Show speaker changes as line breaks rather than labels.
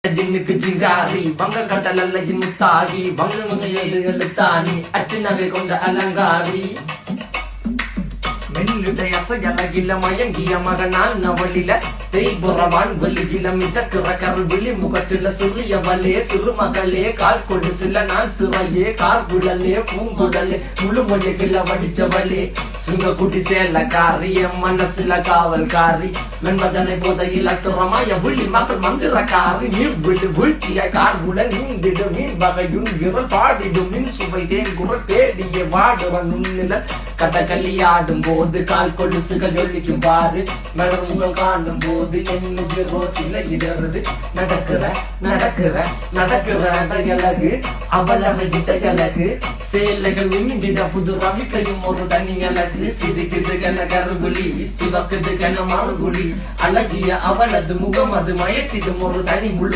ஜின்னுக்கு ஜிங்காரி வங்க கடலல்ல முத்தாகி வங்க எழுத்தாணி அச்சு நகை கொண்ட அலங்காரி மெல்லுடைய அசையலகில மயங்கிய மகனான் நவளில தேய்புறவான் வெளியில மிதக்கிற கருவிழி முகத்தில சிறியவளே சிறுமகளே கால் கொடு சில நான் சிறையே கார்குழலே பூங்குடலே முழுமொழிகள வடிச்சவளே சுங்க குட்டி சேலக்காரி என் மனசுல காவல்காரி மென்பதனை போதையில் அத்துறமாய விழி மகள் மந்திரக்காரி நீர் விழு வீழ்ச்சிய கார்குழல் நீந்திடு மீன் வகையுன் விரல் பாடிடும் மின் சுவை தேன் குரல் தேடிய வாடுவன் உன்னில கதகளியாடும் போது கால் கொலுசுகள் ஒழிக்கும் பாரு மலர் முகம் காணும் போது என்னுடைய ரோசில இடருது நடக்கிற நடக்கிற நடக்கிற அழகு அவளகிட்ட அழகு சேலைகள் விண்ணிட புது ரவிக்கையும் ஒரு தனி அழகு சிரிக்குது கன கருகுலி சிவக்குது கன மறுகுலி அழகிய அவளது முகம் அது மயக்கிடும் ஒரு தனி முழு